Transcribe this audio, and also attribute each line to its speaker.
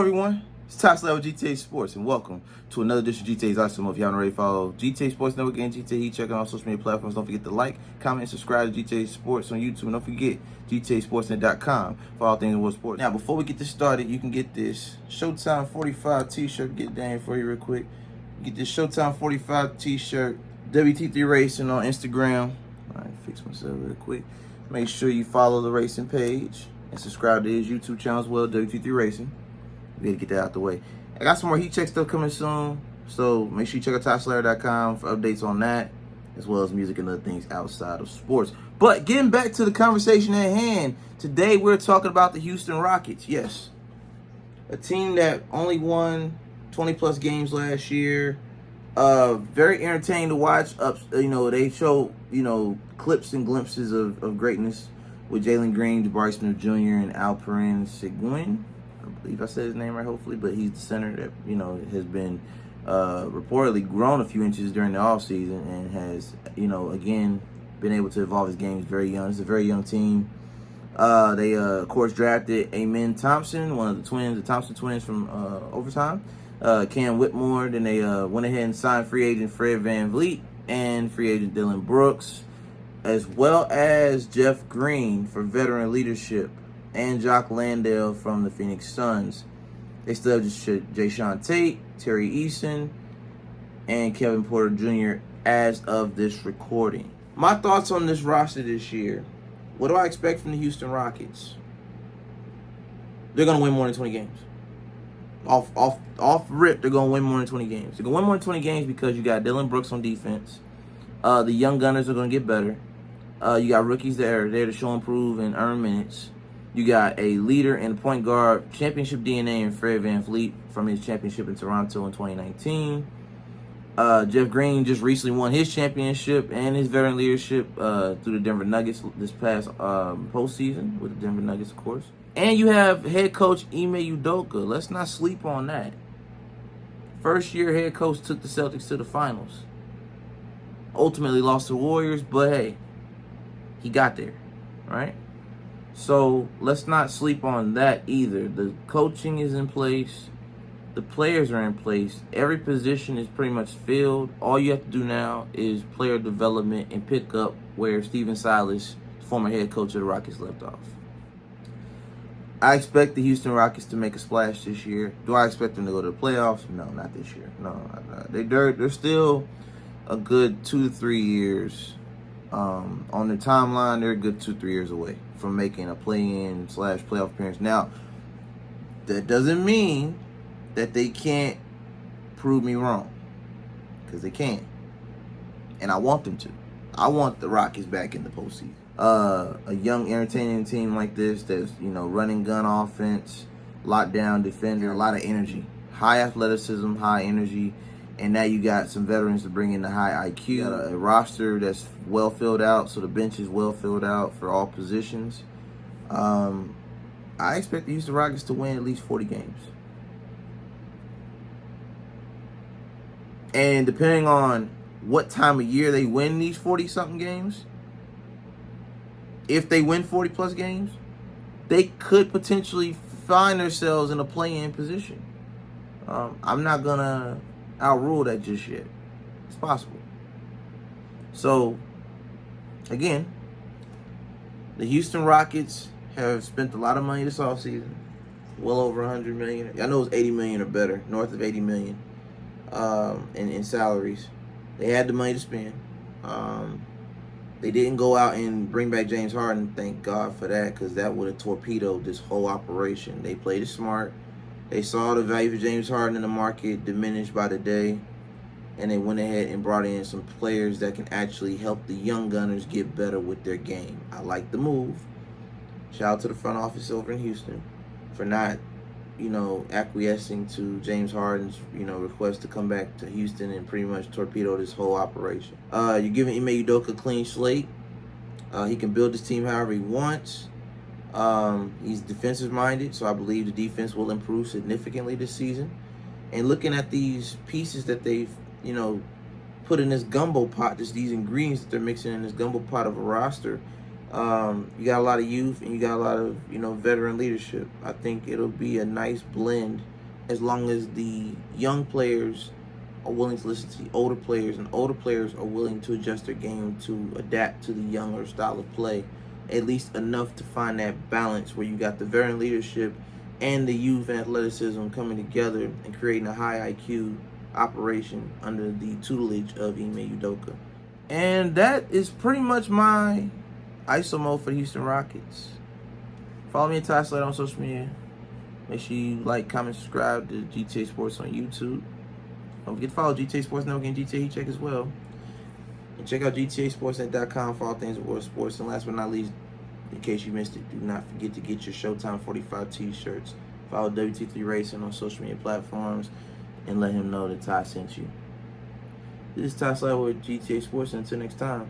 Speaker 1: everyone? It's Slatter with GTA Sports, and welcome to another edition of GTA's Awesome. If you haven't already followed GTA Sports Network and GTA Heat, check out on social media platforms. Don't forget to like, comment, and subscribe to GTA Sports on YouTube. And don't forget GTASportsNet.com for all things in world sports. Now, before we get this started, you can get this Showtime 45 t-shirt. Get it down for you real quick. Get this Showtime 45 t-shirt. WT3 Racing on Instagram. All right, fix myself real quick. Make sure you follow the racing page and subscribe to his YouTube channel as well, WT3 Racing. We gotta get that out the way. I got some more heat check stuff coming soon, so make sure you check out TopSlayer.com for updates on that, as well as music and other things outside of sports. But getting back to the conversation at hand, today we're talking about the Houston Rockets. Yes, a team that only won 20-plus games last year. Very entertaining to watch. They show clips and glimpses of greatness with Jalen Green, Jabari Smith Jr., and Alperen Sengun. I believe I said his name right, hopefully, but he's the center that, has been reportedly grown a few inches during the offseason and has, again, been able to evolve his game. He's very young. It's a very young team. They, of course, drafted Thompson, one of the twins, the Thompson twins from overtime, Cam Whitmore. Then they went ahead and signed free agent Fred VanVleet and free agent Dillon Brooks, as well as Jeff Green for veteran leadership, and Jock Landale from the Phoenix Suns. They still have Jayshawn Tate, Terry Eason, and Kevin Porter Jr. as of this recording. My thoughts on this roster this year. What do I expect from the Houston Rockets? They're going to win more than 20 games. Off rip, they're going to win more than 20 games. They're going to win more than 20 games because you got Dillon Brooks on defense. The young gunners are going to get better. You got rookies that are there to show, improve, and earn minutes. You got a leader and point guard, championship DNA in Fred VanVleet from his championship in Toronto in 2019. Jeff Green just recently won his championship and his veteran leadership through the Denver Nuggets this past postseason with the Denver Nuggets, of course. And you have head coach Ime Udoka. Let's not sleep on that. First year head coach took the Celtics to the finals. Ultimately lost to the Warriors, but hey, he got there, right? So let's not sleep on that either. The coaching is in place. The players are in place. Every position is pretty much filled. All you have to do now is player development and pick up where Stephen Silas, former head coach of the Rockets, left off. I expect the Houston Rockets to make a splash this year. Do I expect them to go to the playoffs? No, not this year. No, they're still a good 2 to 3 years. On the timeline, they're a good 2 to 3 years away from making a play-in / playoff appearance. Now, that doesn't mean that they can't prove me wrong, because they can, and I want them to. I want the Rockets back in the postseason. A young, entertaining team like this that's running gun offense, lockdown defender, a lot of energy, high athleticism, high energy. And now you got some veterans to bring in the high IQ. You got a roster that's well filled out, so the bench is well filled out for all positions. I expect the Houston Rockets to win at least 40 games. And depending on what time of year they win these 40-something games, if they win 40-plus games, they could potentially find themselves in a play-in position. I'm not going to outrule that just yet. It's possible. So, again, the Houston Rockets have spent a lot of money this offseason. Well over $100 million. I know it's $80 million or better, north of $80 million in salaries. They had the money to spend. They didn't go out and bring back James Harden. Thank God for that, because that would have torpedoed this whole operation. They played it smart. They saw the value of James Harden in the market diminish by the day, and they went ahead and brought in some players that can actually help the young gunners get better with their game. I like the move. Shout out to the front office over in Houston for not, acquiescing to James Harden's, request to come back to Houston and pretty much torpedo this whole operation. You're giving Ime Udoka a clean slate. He can build his team however he wants. He's defensive minded, so I believe the defense will improve significantly this season. And looking at these pieces that they've, put in this gumbo pot, these ingredients that they're mixing in this gumbo pot of a roster, you got a lot of youth and you got a lot of, veteran leadership. I think it'll be a nice blend as long as the young players are willing to listen to the older players, and older players are willing to adjust their game to adapt to the younger style of play, at least enough to find that balance where you got the veteran leadership and the youth athleticism coming together and creating a high IQ operation under the tutelage of Ime Udoka. And that is pretty much my ISO mode for the Houston Rockets. Follow me at Ty Slatter on social media. Make sure you like, comment, subscribe to GTA Sports on YouTube. Don't forget to follow GTA Sports Network and GTA Heat Check as well. And check out GTASportsNet.com for all things world sports. And last but not least, in case you missed it, do not forget to get your Showtime 45 t-shirts. Follow WT3 Racing on social media platforms and let him know that Ty sent you. This is Ty Slatter with GTA Sports, and until next time.